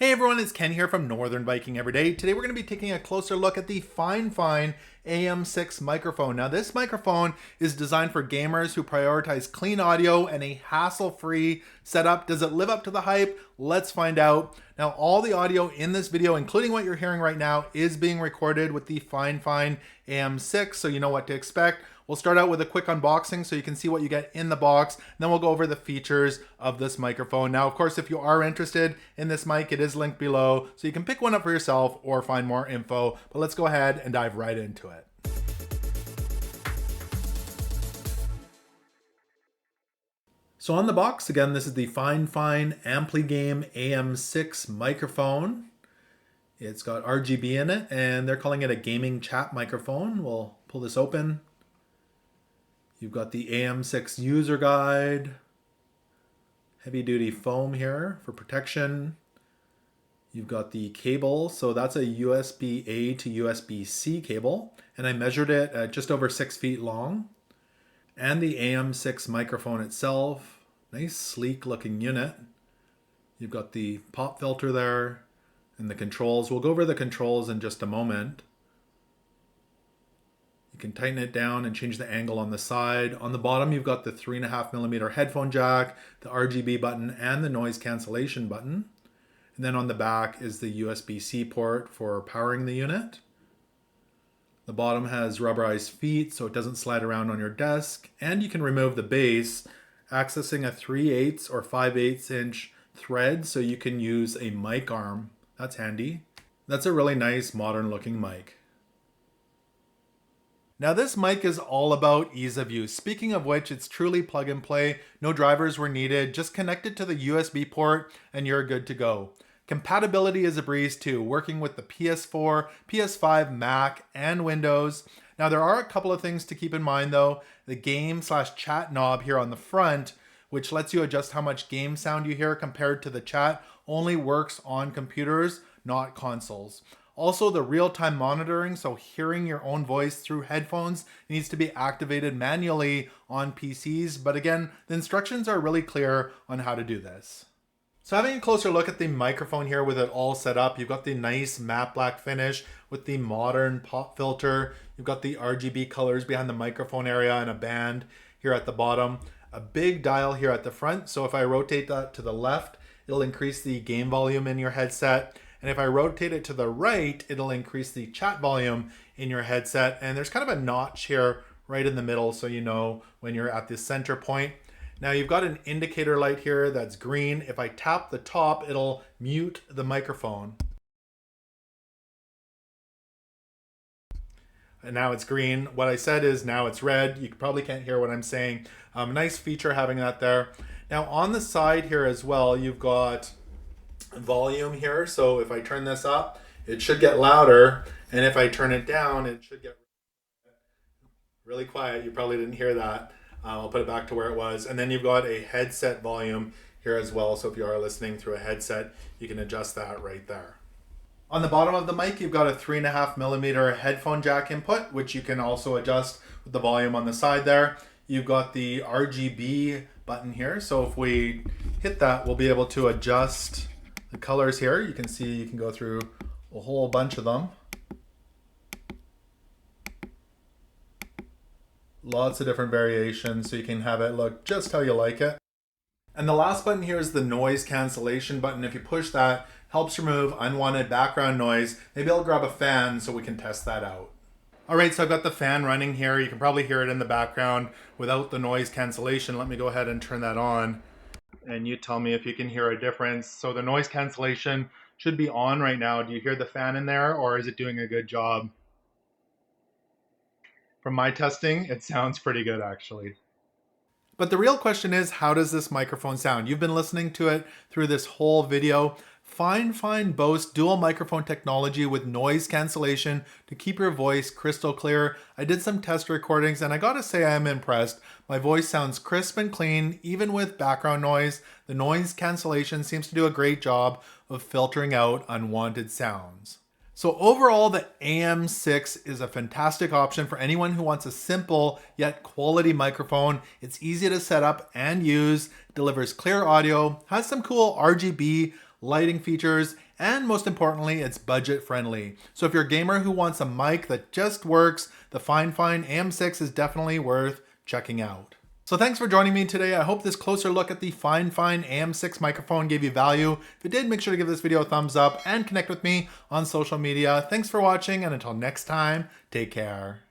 Hey everyone, it's Ken here from Northern Viking Everyday. Today we're going to be taking a closer look at the FIFINE AM6 microphone. Now this microphone is designed for gamers who prioritize clean audio and a hassle-free setup. Does it live up to the hype? Let's find out. Now all the audio in this video, including what you're hearing right now, is being recorded with the FIFINE AM6, so you know what to expect. We'll start out with a quick unboxing so you can see what you get in the box, and then we'll go over the features of this microphone. Now, of course, if you are interested in this mic, it is linked below, so you can pick one up for yourself or find more info. But let's go ahead and dive right into it. So on the box, again, this is the FIFINE AmpliGame AM6 microphone. It's got RGB in it, and they're calling it a gaming chat microphone. We'll pull this open. You've got the AM6 user guide, heavy duty foam here for protection. You've got the cable, so that's a USB-A to USB-C cable, and I measured it at just over 6 feet long. And the AM6 microphone itself, nice sleek looking unit. You've got the pop filter there and the controls. We'll go over the controls in just a moment. You can tighten it down and change the angle on the side. On the bottom, you've got the 3.5mm headphone jack, the RGB button, and the noise cancellation button. And then on the back is the USB-C port for powering the unit. The bottom has rubberized feet so it doesn't slide around on your desk. And you can remove the base, accessing a 3/8 or 5/8 inch thread so you can use a mic arm. That's handy. That's a really nice modern looking mic. Now this mic is all about ease of use. Speaking of which, it's truly plug and play. No drivers were needed. Just connect it to the USB port and you're good to go. Compatibility is a breeze too, working with the PS4, PS5, Mac, and Windows. Now there are a couple of things to keep in mind though. The game/chat knob here on the front, which lets you adjust how much game sound you hear compared to the chat, only works on computers, not consoles. Also, the real-time monitoring, so hearing your own voice through headphones, needs to be activated manually on PCs. But again, the instructions are really clear on how to do this. So having a closer look at the microphone here with it all set up, you've got the nice matte black finish with the modern pop filter. You've got the RGB colors behind the microphone area and a band here at the bottom. A big dial here at the front, so if I rotate that to the left, it'll increase the game volume in your headset. And if I rotate it to the right, it'll increase the chat volume in your headset. And there's kind of a notch here right in the middle so you know when you're at the center point. Now you've got an indicator light here that's green. If I tap the top, it'll mute the microphone. And now it's green. What I said is now it's red. You probably can't hear what I'm saying. Nice feature having that there. Now on the side here as well, you've got volume here, so if I turn this up it should get louder, and if I turn it down it should get really quiet. You probably didn't hear that. I'll put it back to where it was. And then you've got a headset volume here as well, so if you are listening through a headset you can adjust that right there. On the bottom of the mic you've got a 3.5mm headphone jack input, which you can also adjust with the volume on the side there. You've got the RGB button here, so if we hit that we'll be able to adjust the colors here. You can see you can go through a whole bunch of them. Lots of different variations, so you can have it look just how you like it. And the last button here is the noise cancellation button. If you push that, helps remove unwanted background noise. Maybe I'll grab a fan so we can test that out. All right, so I've got the fan running here. You can probably hear it in the background without the noise cancellation. Let me go ahead and turn that on. And you tell me if you can hear a difference. So the noise cancellation should be on right now. Do you hear the fan in there, or is it doing a good job? From my testing, it sounds pretty good actually. But the real question is, how does this microphone sound? You've been listening to it through this whole video. FIFINE boasts dual microphone technology with noise cancellation to keep your voice crystal clear. I did some test recordings and I gotta say I am impressed. My voice sounds crisp and clean, even with background noise. The noise cancellation seems to do a great job of filtering out unwanted sounds. So overall, the AM6 is a fantastic option for anyone who wants a simple yet quality microphone. It's easy to set up and use, delivers clear audio, has some cool RGB lighting features, and most importantly, it's budget friendly. So if you're a gamer who wants a mic that just works, the FIFINE AM6 is definitely worth checking out. So thanks for joining me today. I hope this closer look at the FIFINE AM6 microphone gave you value. If it did, make sure to give this video a thumbs up and connect with me on social media. Thanks for watching, and until next time, take care.